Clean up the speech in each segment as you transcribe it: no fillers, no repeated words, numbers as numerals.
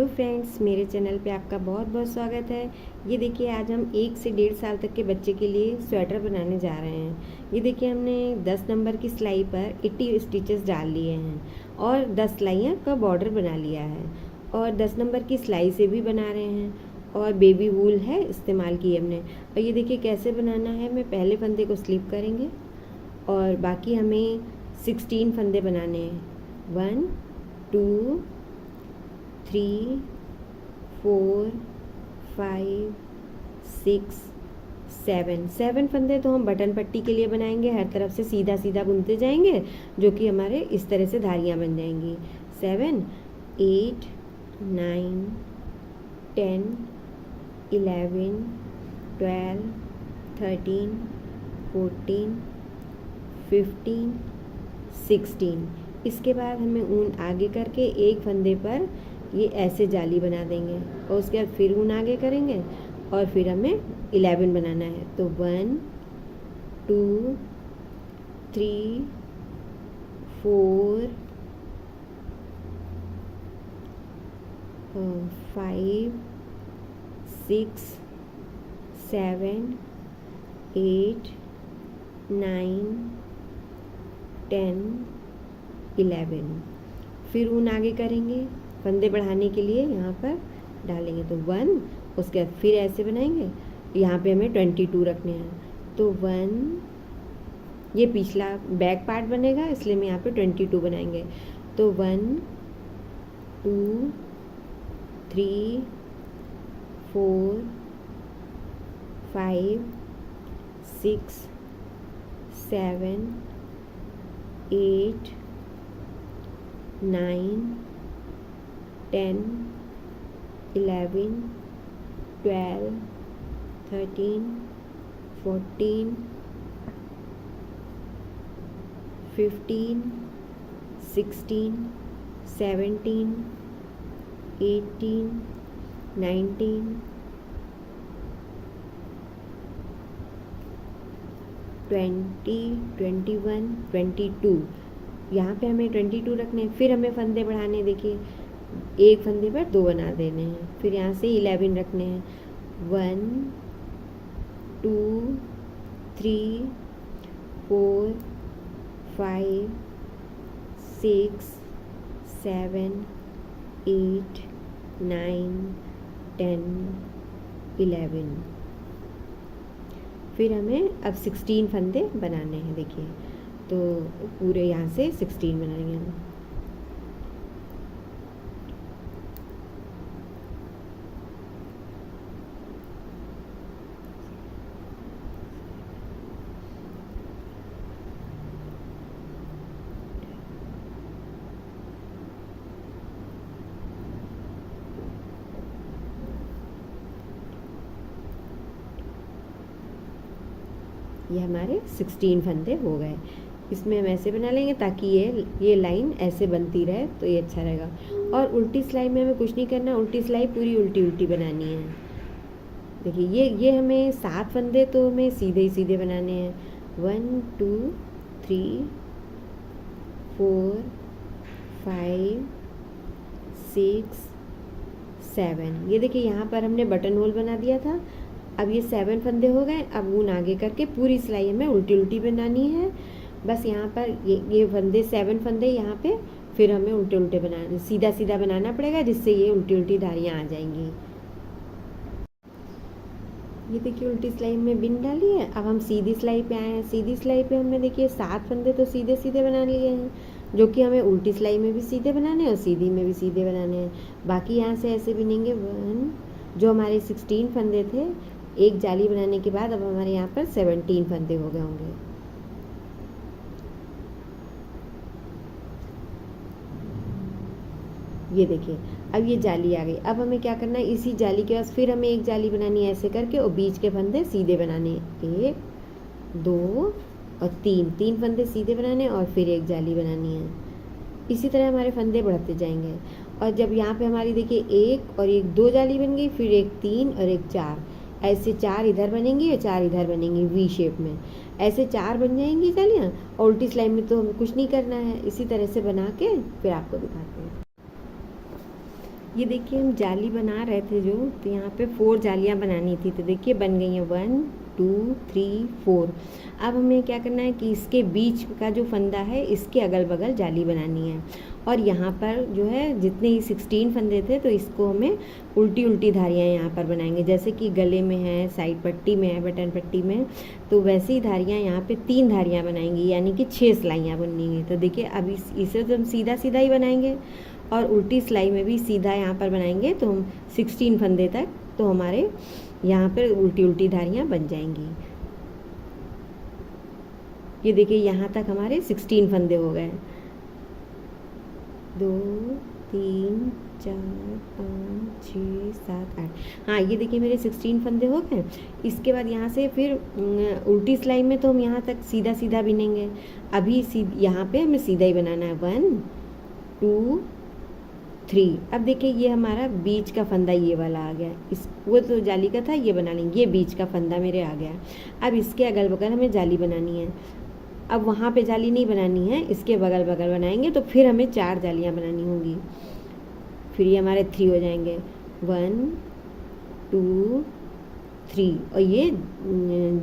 Friends, मेरे channel पे आपका बहुत बहुत स्वागत है। ये देखिए, आज हम 1 से 1.5 साल तक के बच्चे के लिए स्वेटर बनाने जा रहे हैं। ये देखिए, हमने 10 नंबर की सिलाई पर 80 स्टिचेस डाल लिए हैं और 10 सिलाइयाँ का बॉर्डर बना लिया है और 10 नंबर की सिलाई से भी बना रहे हैं और बेबी वूल है इस्तेमाल की हमने। और ये देखिए कैसे बनाना है। मैं पहले फंदे को स्लिप करेंगे और बाकी हमें 16 फंदे बनाने हैं। 1 2 3 4 5 6 7 फंदे तो हम बटन पट्टी के लिए बनाएंगे। हर तरफ से सीधा सीधा बुनते जाएंगे, जो कि हमारे इस तरह से धारियाँ बन जाएंगी। 7 8 9 10 11 12 13 14 15 16। इसके बाद हमें ऊन आगे करके एक फंदे पर ये ऐसे जाली बना देंगे और उसके बाद फिर ऊन आगे करेंगे और फिर हमें 11 बनाना है। तो 1 2 3 4 5 6 7 8 9 10 11। फिर ऊन आगे करेंगे, फंदे बढ़ाने के लिए यहाँ पर डालेंगे तो 1, उसके बाद फिर ऐसे बनाएंगे। यहाँ पे हमें 22 रखने हैं तो 1, ये पिछला बैक पार्ट बनेगा इसलिए मैं यहाँ पे 22 बनाएंगे। तो 1 2 3 4 5 6 7 8 9 10 11 12 13 14 15 16 17 18 19 20 21 22। यहाँ पे हमें 22 रखने हैं। फिर हमें फंदे बढ़ाने, देखिए एक फंदे पर 2 बना देने हैं। फिर यहाँ से 11 रखने हैं। 1 2 3 4 5 6 7 8 9 10 11। फिर हमें अब 16 फंदे बनाने हैं। देखिए तो पूरे यहाँ से 16 बनाएंगे हम। ये हमारे 16 फंदे हो गए। इसमें हम ऐसे बना लेंगे ताकि ये लाइन ऐसे बनती रहे, तो ये अच्छा रहेगा। और उल्टी सिलाई में हमें कुछ नहीं करना, उल्टी सिलाई पूरी उल्टी उल्टी बनानी है। देखिए ये हमें 7 फंदे तो हमें सीधे ही सीधे बनाने हैं। 1 2 3 4 5 6 7। ये देखिए यहाँ पर हमने बटन होल बना दिया था। अब ये 7 फंदे हो गए। अब ऊन आगे करके पूरी सिलाई हमें उल्टी उल्टी बनानी है। बस यहाँ पर ये फंदे 7 फंदे यहाँ पे, फिर हमें उल्टे उल्टे बनाना, सीधा सीधा बनाना पड़ेगा, जिससे ये उल्टी उल्टी धारियाँ आ जाएंगी। ये देखिए उल्टी सिलाई में बिन डाली है। अब हम सीधी सिलाई पे आए हैं। सीधी सिलाई पे हमने देखिए 7 फंदे तो सीधे सीधे बना लिए हैं, जो कि हमें उल्टी सिलाई में भी सीधे बनाने हैं और सीधी में भी सीधे बनाने हैं। बाकी यहाँ से ऐसे बिनेंगे। 1, जो हमारे 16 फंदे थे, एक जाली बनाने के बाद अब हमारे यहाँ पर 17 फंदे हो गए होंगे। ये देखिए अब ये जाली आ गई। अब हमें क्या करना है, इसी जाली के पास फिर हमें एक जाली बनानी है ऐसे करके, और बीच के फंदे सीधे बनाने। 1 2 और 3 फंदे सीधे बनाने और फिर एक जाली बनानी है। इसी तरह हमारे फंदे बढ़ते जाएंगे। और जब यहाँ पे हमारी देखिए 1 और 1 2 जाली बन गई, फिर एक 3 और एक 4, ऐसे 4 इधर बनेंगी और 4 इधर बनेंगी वी शेप में। ऐसे 4 बन जाएंगी जालियाँ। और उल्टी सिलाई में तो हमें कुछ नहीं करना है, इसी तरह से बना के फिर आपको दिखाते हैं। ये देखिए हम जाली बना रहे थे जो, तो यहाँ पे 4 जालियाँ बनानी थी, तो देखिए बन गई हैं 1 2 3 4। अब हमें क्या करना है कि इसके बीच का जो फंदा है इसके अगल बगल जाली बनानी है। और यहाँ पर जो है जितने ही 16 फंदे थे, तो इसको हमें उल्टी उल्टी धारियाँ यहाँ पर बनाएंगे, जैसे कि गले में है, साइड पट्टी में है, बटन पट्टी में, तो वैसे ही धारियाँ यहाँ पे 3 धारियाँ बनाएंगी, यानी कि 6 सिलाइयाँ बनेंगी। तो देखिए अब इसे तो हम सीधा सीधा ही बनाएंगे, और उल्टी सिलाई में भी सीधा यहाँ पर बनाएंगे, तो हम 16 फंदे तक तो हमारे यहाँ पर उल्टी उल्टी धारियाँ बन जाएंगी। ये देखिए यहाँ तक हमारे 16 फंदे हो गए। 2 3 4 5 6 7 8। हाँ, ये देखिए मेरे 16 फंदे हो गए। इसके बाद यहाँ से फिर उल्टी सिलाई में तो हम यहाँ तक सीधा सीधा बिनेंगे। अभी यहाँ पे हमें सीधा ही बनाना है 1 2 3। अब देखिए ये हमारा बीच का फंदा ये वाला आ गया, इस वो तो जाली का था, ये बना लेंगे। ये बीच का फंदा मेरे आ गया। अब इसके अगल बगल हमें जाली बनानी है। अब वहाँ पे जाली नहीं बनानी है, इसके बगल बगल बनाएंगे, तो फिर हमें 4 जालियाँ बनानी होंगी। फिर ये हमारे 3 हो जाएंगे, 1 2 3, और ये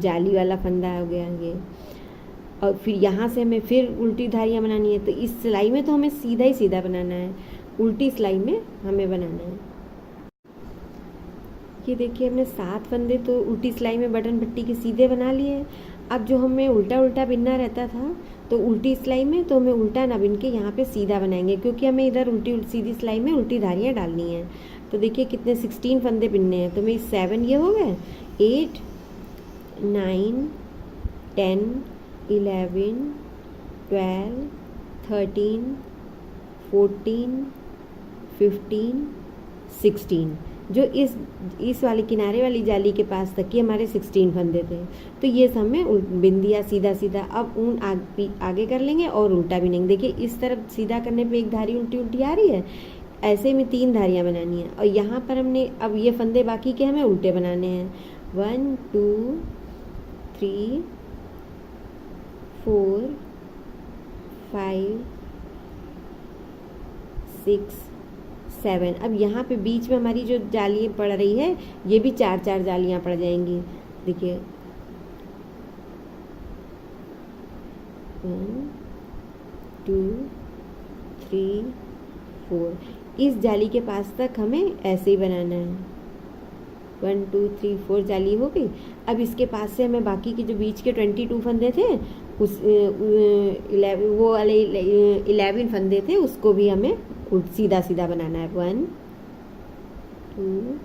जाली वाला फंदा हो गया ये। और फिर यहाँ से हमें फिर उल्टी धारियाँ बनानी है। तो इस सिलाई में तो हमें सीधा ही सीधा बनाना है, उल्टी सिलाई में हमें बनाना है। ये देखिए हमने 7 फंदे तो उल्टी सिलाई में बटन पट्टी के सीधे बना लिए। अब जो हमें उल्टा उल्टा बिनना रहता था, तो उल्टी सिलाई में तो हमें उल्टा ना बिन के यहाँ पे सीधा बनाएंगे, क्योंकि हमें इधर उल्टी सीधी सिलाई में उल्टी धारियाँ डालनी हैं। तो देखिए कितने 16 फंदे बिनने हैं, तो मेरी 7 ये हो गए, 8 9 10 11 12 13 14 15 16। जो इस वाली किनारे वाली जाली के पास तक की हमारे 16 फंदे थे, तो ये सब में बिन दिया सीधा सीधा। अब ऊन आगे कर लेंगे और उल्टा बिनेंगे। देखिए इस तरफ सीधा करने पे एक धारी उल्टी उल्टी आ रही है, ऐसे में 3 धारियाँ बनानी है। और यहाँ पर हमने अब ये फंदे बाकी के हमें उल्टे बनाने हैं। 1 2 3 4 5 6 7। अब यहाँ पे बीच में हमारी जो जाली पड़ रही है, ये भी 4 जालियाँ पड़ जाएंगी। देखिए 1 2 3 4। इस जाली के पास तक हमें ऐसे ही बनाना है। 1 2 3 4 जाली हो गई। अब इसके पास से हमें बाकी के जो बीच के 22 फंदे थे, उस 11 फंदे थे, उसको भी हमें सीधा सीधा बनाना है। 1 2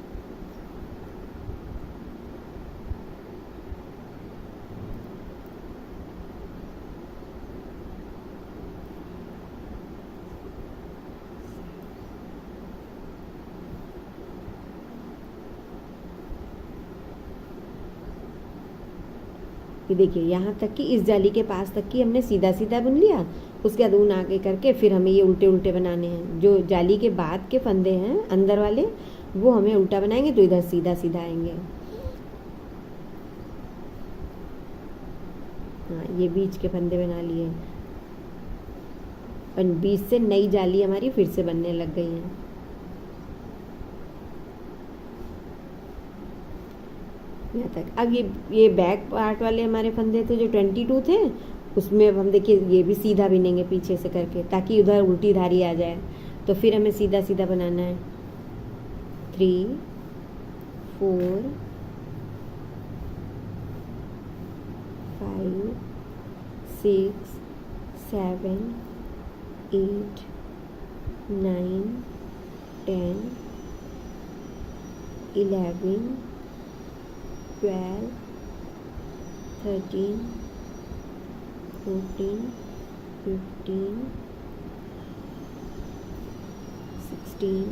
ये देखिए यहाँ तक कि इस जाली के पास तक की हमने सीधा सीधा बुन लिया। उसके बाद ऊन आगे करके फिर हमें ये उल्टे उल्टे बनाने हैं। जो जाली के बाद के फंदे हैं अंदर वाले, वो हमें उल्टा बनाएंगे, तो इधर सीधा सीधा आएंगे। हाँ, ये बीच के फंदे बना लिए, और बीच से नई जाली हमारी फिर से बनने लग गई है। यहाँ तक। अब ये बैक पार्ट वाले हमारे फंदे थे जो 22 थे, उसमें अब हम देखिए ये भी सीधा बिनेंगे पीछे से करके, ताकि उधर उल्टी धारी आ जाए। तो फिर हमें सीधा सीधा बनाना है। 3 4 5 6 7 8 9 10 11 12 13 14 15 16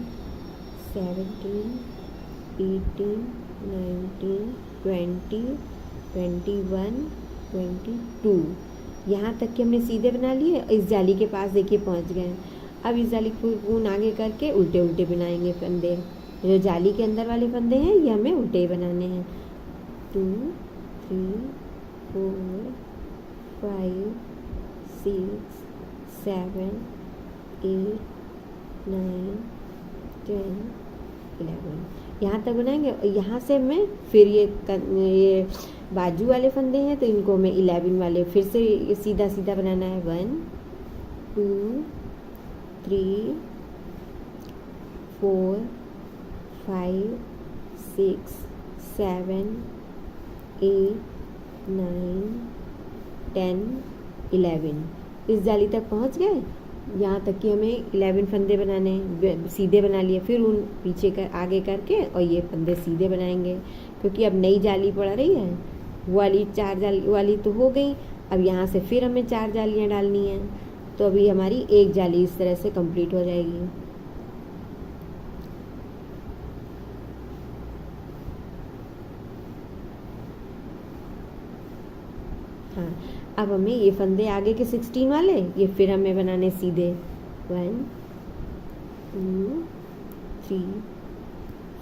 17 18 19 20 21 22। यहाँ तक कि हमने सीधे बना लिए। इस जाली के पास देखिए पहुँच गए। अब इस जाली को ऊन आगे करके उल्टे उल्टे बनाएंगे फंदे। जो जाली के अंदर वाले फंदे हैं ये हमें उल्टे ही बनाने हैं। 2 3 4 5 6 7 8 9 10, 11 यहाँ तक बनाएंगे। और यहाँ से मैं फिर ये बाजू वाले फंदे हैं तो इनको मैं 11 वाले फिर से सीधा सीधा बनाना है। 1 2 3 4 5 6 7 8 9 10 11 इस जाली तक पहुँच गए। यहाँ तक कि हमें 11 फंदे बनाने सीधे बना लिए, फिर उन पीछे कर आगे करके और ये फंदे सीधे बनाएंगे, क्योंकि अब नई जाली पड़ रही है। वो वाली 4 जाली वाली तो हो गई, अब यहाँ से फिर हमें 4 जालियाँ डालनी हैं। तो अभी हमारी एक जाली इस तरह से कंप्लीट हो जाएगी। हाँ, अब हमें ये फंदे आगे के 16 वाले ये फिर हमें बनाने सीधे। 1 2 3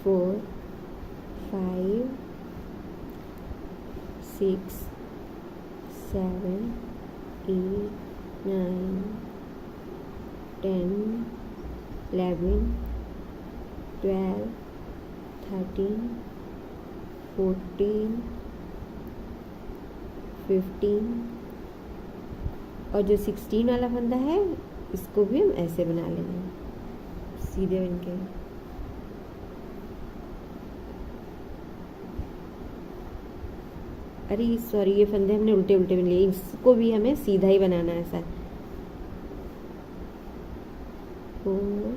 4 5 6 7 8 9 10 11 12 13 14 15 और जो 16 वाला फंदा है इसको भी हम ऐसे बना लेंगे सीधे बन के। अरे सॉरी, ये फंदे हमने उल्टे उल्टे बन लिए, इसको भी हमें सीधा ही बनाना है ऐसा। 4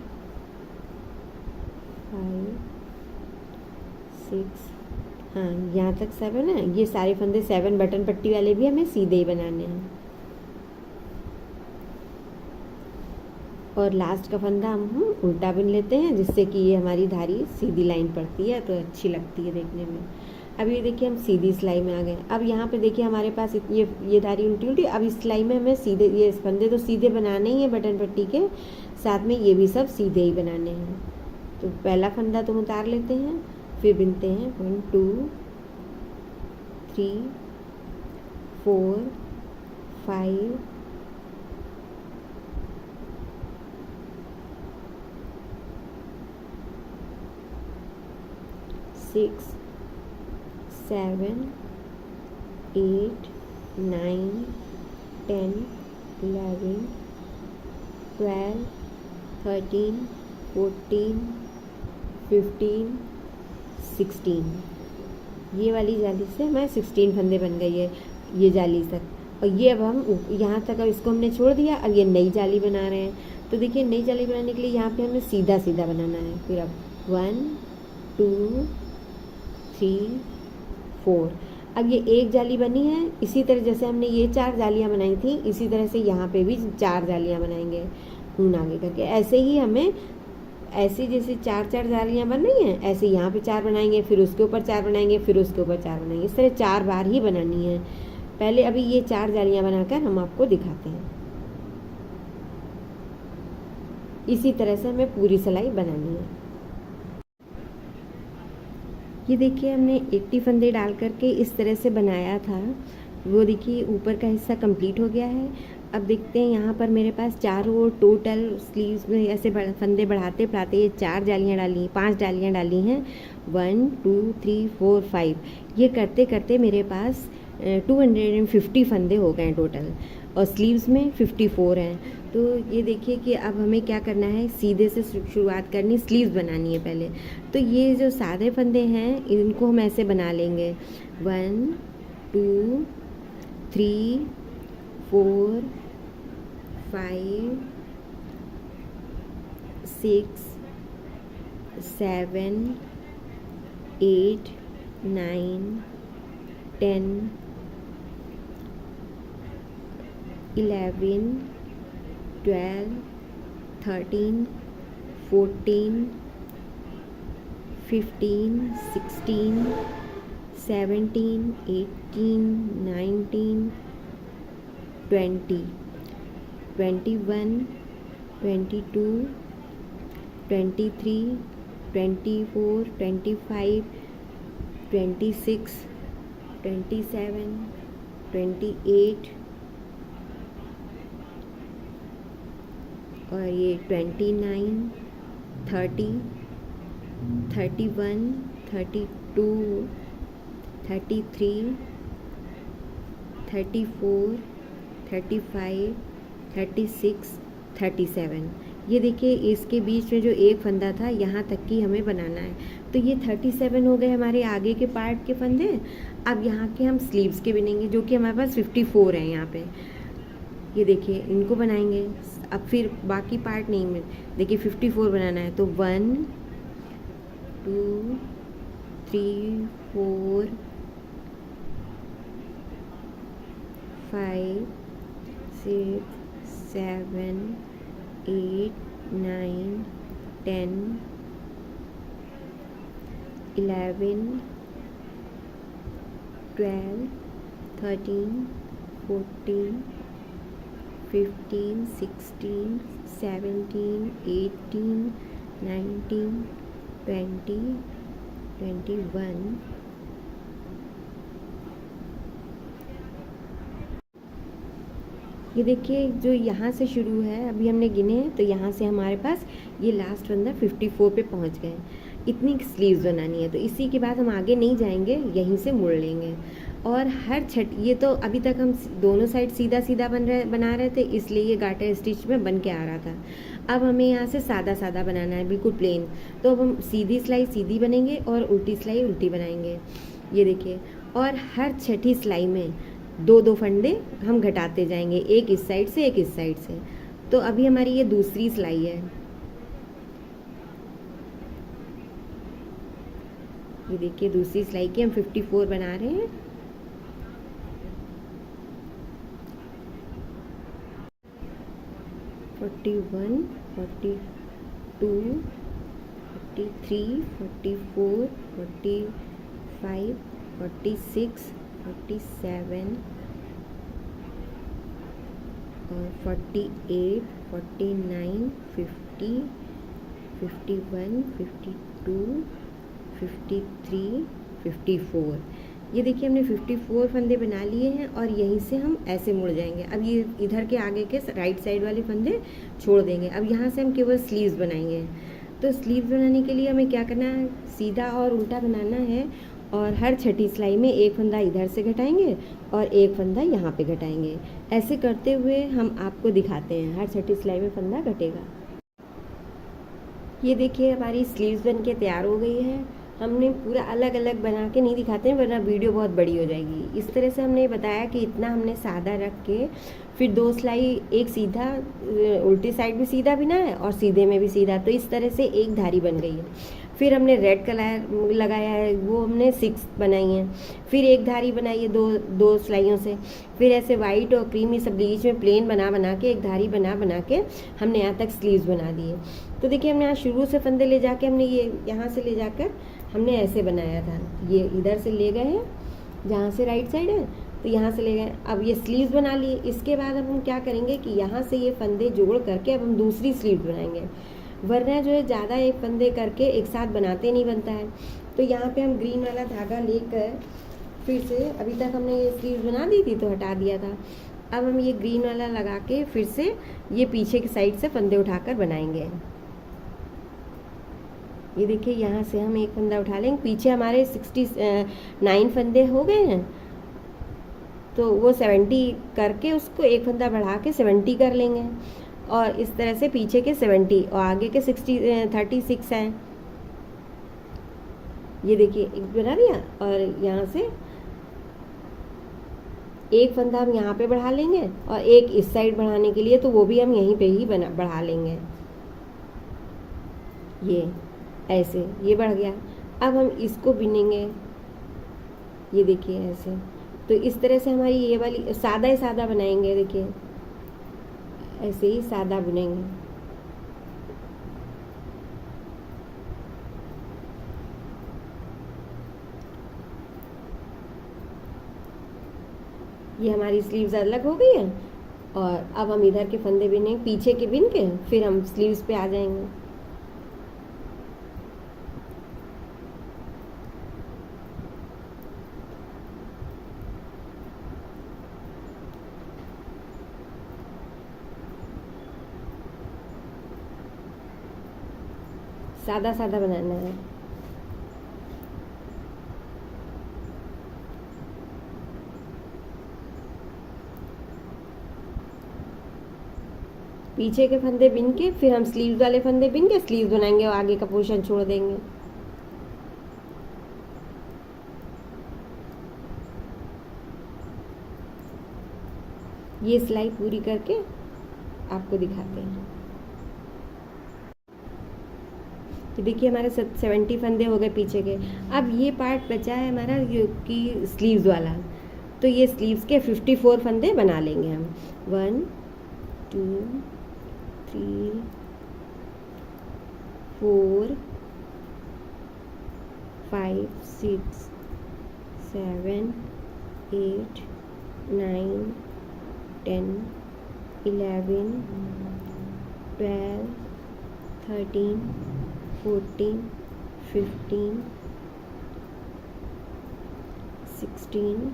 5 6 हाँ, यहाँ तक 7 है। ये सारे फंदे 7 बटन पट्टी वाले भी हमें सीधे ही बनाने हैं। और लास्ट का फंदा हम उल्टा बुन लेते हैं, जिससे कि ये हमारी धारी सीधी लाइन पड़ती है तो अच्छी लगती है देखने में। अब ये देखिए हम सीधी सिलाई में आ गए। अब यहाँ पे देखिए हमारे पास ये धारी उल्टी उल्टी। अब इस सिलाई में हमें सीधे ये फंदे तो सीधे बनाने ही है बटन पट्टी के साथ में, ये भी सब सीधे ही बनाने हैं। तो पहला फंदा तो उतार लेते हैं, फिर बुनते हैं 1 2 3 4 5 6 7 8 9 10 11 12 13 14 15 16। ये वाली जाली से हमारे 16 फंदे बन गई है ये जाली तक। और ये अब हम यहाँ तक अब इसको हमने छोड़ दिया। अब ये नई जाली बना रहे हैं। तो देखिए नई जाली बनाने के लिए यहाँ पे हमें सीधा सीधा बनाना है। फिर अब 1 2 3 4। अब ये एक जाली बनी है, इसी तरह जैसे हमने ये 4 जालियाँ बनाई थी इसी तरह से यहाँ पे भी 4 जालियाँ बनाएंगे ऊन आगे करके। ऐसे ही हमें ऐसी जैसे 4 जालियाँ बन रही हैं ऐसे यहाँ पे 4 बनाएंगे, फिर उसके ऊपर 4 बनाएंगे, फिर उसके ऊपर 4 बनाएंगे। इस तरह 4 बार ही बनानी है। पहले अभी ये 4 जालियाँ बनाकर हम आपको दिखाते हैं। इसी तरह से हमें पूरी सिलाई बनानी है। ये देखिए हमने 80 फंदे डाल करके इस तरह से बनाया था। वो देखिए ऊपर का हिस्सा कंप्लीट हो गया है। अब देखते हैं यहाँ पर मेरे पास चारों ओर टोटल स्लीव्स में ऐसे फंदे बढ़ाते बढ़ाते ये 4 जालियाँ डाली 5 जालियाँ डाली हैं। 1 2 3 4 5 ये करते करते मेरे पास 250 फंदे हो गए हैं टोटल, और स्लीव्स में 54 हैं। तो ये देखिए कि अब हमें क्या करना है, सीधे से शुरुआत करनी, स्लीव्स बनानी है पहले। तो ये जो सादे फंदे हैं इनको हम ऐसे बना लेंगे 1 2 3 4 5 6 7 8 9 10 11 12 13 14 15 16 17 18 19 20 21 22 23 24 25 26 27 28 और ये 29 30 31, 32, 33, 34, 35, 36, 37। ये देखिए इसके बीच में जो एक फंदा था यहाँ तक की हमें बनाना है। तो ये 37 हो गए हमारे आगे के पार्ट के फंदे। अब यहाँ के हम स्लीव्स के बिनेंगे, जो कि हमारे पास 54 हैं यहाँ पे। ये देखिए इनको बनाएंगे। अब फिर बाकी पार्ट नहीं में देखिए 54 बनाना है। तो 1 2 3 4 5 6 7 8 9 10 11 12 13 14 15 16 17 18 19 20 21। ये देखिए जो यहाँ से शुरू है, अभी हमने गिने हैं तो यहाँ से हमारे पास ये लास्ट फंदा 54 पे पहुँच गए। इतनी स्लीव्स बनानी है, तो इसी के बाद हम आगे नहीं जाएंगे, यहीं से मुड़ लेंगे। और हर ये तो अभी तक हम दोनों साइड सीधा सीधा बना रहे थे, इसलिए ये गार्टर स्टिच में बन के आ रहा था। अब हमें यहाँ से सादा सादा बनाना है, बिल्कुल प्लेन। तो अब हम सीधी सिलाई सीधी बनेंगे और उल्टी सिलाई उल्टी बनाएंगे। ये देखिए, और हर छठी सिलाई में दो दो फंदे हम घटाते जाएंगे, एक इस साइड से एक इस साइड से। तो अभी हमारी ये दूसरी सिलाई है। ये देखिए दूसरी सिलाई की हम 54 बना रहे हैं। फोर्टी 42 43 44 45 46 47 और 48 49 50 51 52 53 54। ये देखिए हमने 54 फंदे बना लिए हैं और यहीं से हम ऐसे मुड़ जाएंगे। अब ये इधर के आगे के राइट साइड वाले फंदे छोड़ देंगे। अब यहाँ से हम केवल स्लीव्स बनाएंगे। तो स्लीव्स बनाने के लिए हमें क्या करना है, सीधा और उल्टा बनाना है। और हर छठी सिलाई में एक फंदा इधर से घटाएंगे और एक फंदा यहाँ पे घटाएंगे। ऐसे करते हुए हम आपको दिखाते हैं, हर छठी सिलाई में फंदा घटेगा। ये देखिए हमारी स्लीव्स बन के तैयार हो गई है। हमने पूरा अलग अलग बना के नहीं दिखाते हैं, वरना वीडियो बहुत बड़ी हो जाएगी। इस तरह से हमने बताया कि इतना हमने सादा रख के फिर दो सिलाई, एक सीधा उल्टी साइड भी सीधा बिना है और सीधे में भी सीधा, तो इस तरह से एक धारी बन गई है। फिर हमने रेड कलर लगाया है, वो हमने 6 बनाई हैं। फिर एक धारी बनाई है दो सिलाइयों से। फिर ऐसे वाइट और क्रीमी सब बीच में प्लेन बना के एक धारी बना के हमने यहाँ तक स्लीव्स बना दी है। तो देखिए हमने यहाँ शुरू से फंदे ले जाके हमने ये यहाँ से ले जाकर हमने ऐसे बनाया था। ये इधर से ले गए हैं जहाँ से राइट साइड है, तो यहाँ से ले गए। अब ये स्लीव्स बना लिए। इसके बाद अब हम क्या करेंगे कि यहाँ से ये फंदे जोड़ करके अब हम दूसरी स्लीव बनाएंगे। वरना जो है ज़्यादा एक फंदे करके एक साथ बनाते नहीं बनता है। तो यहाँ पे हम ग्रीन वाला धागा लेकर फिर से, अभी तक हमने ये स्लीव बना दी थी तो हटा दिया था, अब हम ये ग्रीन वाला लगा के फिर से ये पीछे की साइड से फंदे उठाकर बनाएंगे। ये देखिए यहाँ से हम एक फंदा उठा लेंगे। पीछे हमारे 69 फंदे हो गए हैं, तो वो 70 करके उसको एक फंदा बढ़ा के 70 कर लेंगे। और इस तरह से पीछे के 70 और आगे के 36 हैं। ये देखिए एक बना दिया और यहाँ से एक फंदा हम यहाँ पे बढ़ा लेंगे और एक इस साइड बढ़ाने के लिए, तो वो भी हम यहीं पे ही बढ़ा लेंगे। ये ऐसे ये बढ़ गया। अब हम इसको बिनेंगे। ये देखिए ऐसे, तो इस तरह से हमारी ये वाली सादा ही सादा बनाएंगे। देखिए ऐसे ही सादा बुनेंगे। ये हमारी स्लीव्स अलग हो गई है और अब हम इधर के फंदे बिनेंगे, पीछे के बिन के फिर हम स्लीव्स पे आ जाएंगे। सादा सादा बनाना है। पीछे के फंदे बिन के फिर हम स्लीव्स वाले फंदे बिन के स्लीव्स बनाएंगे और आगे का पोर्शन छोड़ देंगे। ये सिलाई पूरी करके आपको दिखाते हैं। तो देखिए हमारे 70 फंदे हो गए पीछे के। अब ये पार्ट बचा है हमारा कि स्लीव्स वाला, तो ये स्लीव्स के 54 फंदे बना लेंगे हम। 1 2 3 4 5 6 7 8 9 10 11 12 13 14 15 16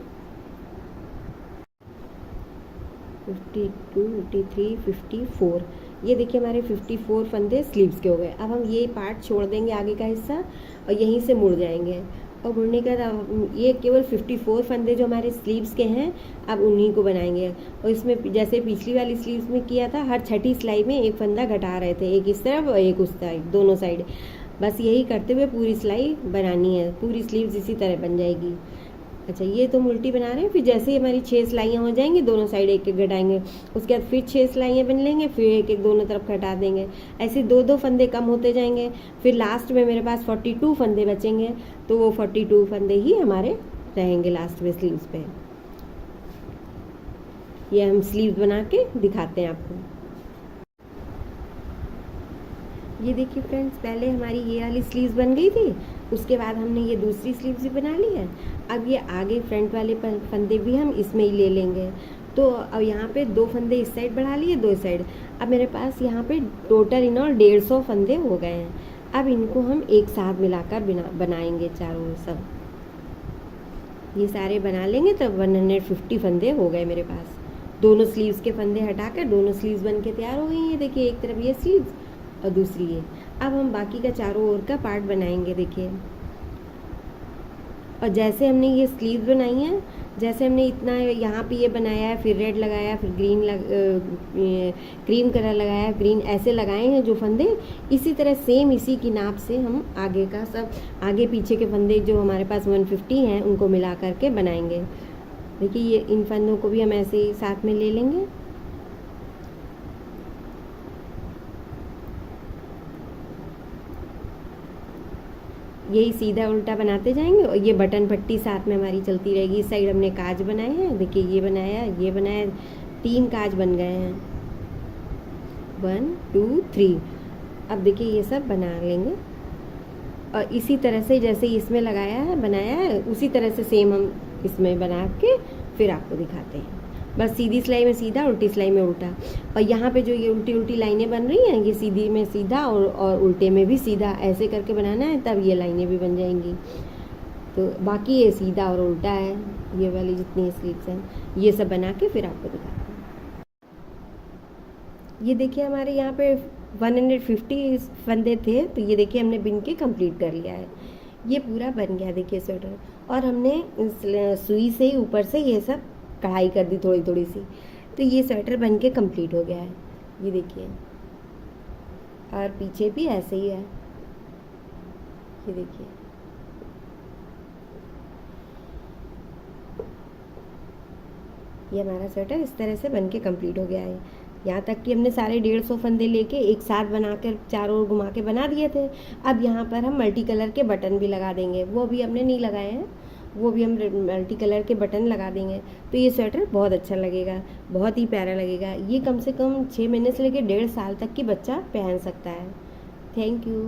52 53 54। ये देखिए हमारे 54 फंदे स्लीव्स के हो गए। अब हम ये पार्ट छोड़ देंगे आगे का हिस्सा और यहीं से मुड़ जाएंगे, और मुड़ने के बाद ये केवल 54 फंदे जो हमारे स्लीव्स के हैं अब उन्हीं को बनाएंगे। और इसमें जैसे पिछली वाली स्लीव्स में किया था, हर छठी सिलाई में एक फंदा घटा रहे थे, एक इस तरफ और एक उस साइड, दोनों साइड। बस यही करते हुए पूरी सिलाई बनानी है, पूरी स्लीव्स इसी तरह बन जाएगी। अच्छा, ये तो उल्टी बना रहे हैं। फिर जैसे ही हमारी 6 सिलाइयाँ हो जाएंगी, दोनों साइड एक एक घटाएंगे, उसके बाद फिर 6 सिलाइयाँ बन लेंगे, फिर एक एक दोनों तरफ घटा देंगे। ऐसे 2-2 फंदे कम होते जाएंगे। फिर लास्ट में मेरे पास 42 फंदे बचेंगे, तो वो 42 फंदे ही हमारे रहेंगे लास्ट में स्लीव्स पे। ये हम स्लीव्स बना के दिखाते हैं आपको। ये देखिए फ्रेंड्स, पहले हमारी ये वाली स्लीव्स बन गई थी, उसके बाद हमने ये दूसरी स्लीव्स भी बना ली है। अब ये आगे फ्रंट वाले फंदे भी हम इसमें ही ले लेंगे। तो अब यहाँ पे 2 फंदे इस साइड बढ़ा लिए, 2 साइड। अब मेरे पास यहाँ पे टोटल इन और 150 फंदे हो गए हैं। अब इनको हम एक साथ मिलाकर बनाएंगे चारों सब। ये सारे बना लेंगे तब 150 फंदे हो गए मेरे पास। दोनों स्लीव्स के फंदे हटाकर दोनों स्लीव्स बन के तैयार हो गई हैं। देखिए एक तरफ ये स्लीव्स और दूसरी ये। अब हम बाकी का चारों ओर का पार्ट बनाएंगे। देखिए, और जैसे हमने ये स्लीव्स बनाई हैं, जैसे हमने इतना यहाँ पे ये बनाया है, फिर रेड लगाया, फिर क्रीम कलर लगाया, ग्रीन ऐसे लगाए हैं जो फंदे, इसी तरह सेम इसी की नाप से हम आगे का सब, आगे पीछे के फंदे जो हमारे पास 150 हैं उनको मिला करके बनाएंगे। देखिए ये इन फंदों को भी हम ऐसे ही साथ में ले लेंगे। यही सीधा उल्टा बनाते जाएंगे और ये बटन पट्टी साथ में हमारी चलती रहेगी। इस साइड हमने काज बनाए हैं। देखिए ये बनाया, ये बनाया, 3 काज बन गए हैं। 1 2 3। अब देखिए ये सब बना लेंगे और इसी तरह से जैसे इसमें लगाया है, बनाया है, उसी तरह से सेम हम इसमें बना के फिर आपको दिखाते हैं। बस सीधी सिलाई में सीधा, उल्टी सिलाई में उल्टा। और यहाँ पे जो ये उल्टी उल्टी लाइनें बन रही हैं, ये सीधी में सीधा और उल्टे में भी सीधा, ऐसे करके बनाना है, तब ये लाइनें भी बन जाएंगी। तो बाकी ये सीधा और उल्टा है, ये वाली जितनी स्लीव्स हैं, ये सब बना के फिर आपको दिखाते हैं। ये देखिए हमारे यहाँ पे 150 फंदे थे, तो ये देखिए हमने बिन के कंप्लीट कर लिया है। ये पूरा बन गया देखिए स्वेटर। और हमने सुई से ही ऊपर से ये सब कढ़ाई कर दी थोड़ी थोड़ी सी, तो ये स्वेटर बन के कंप्लीट हो गया है। ये देखिए, और पीछे भी ऐसे ही है। ये देखिए, ये हमारा स्वेटर इस तरह से बन के कंप्लीट हो गया है। यहाँ तक कि हमने सारे 150 फंदे लेके एक साथ बनाकर चारों ओर घुमा के बना दिए थे। अब यहाँ पर हम मल्टी कलर के बटन भी लगा देंगे, वो भी हमने नहीं लगाए हैं, वो भी हम मल्टी कलर के बटन लगा देंगे। तो ये स्वेटर बहुत अच्छा लगेगा, बहुत ही प्यारा लगेगा। ये कम से कम 6 महीने से लेकर 1.5 साल तक की बच्चा पहन सकता है। Thank you.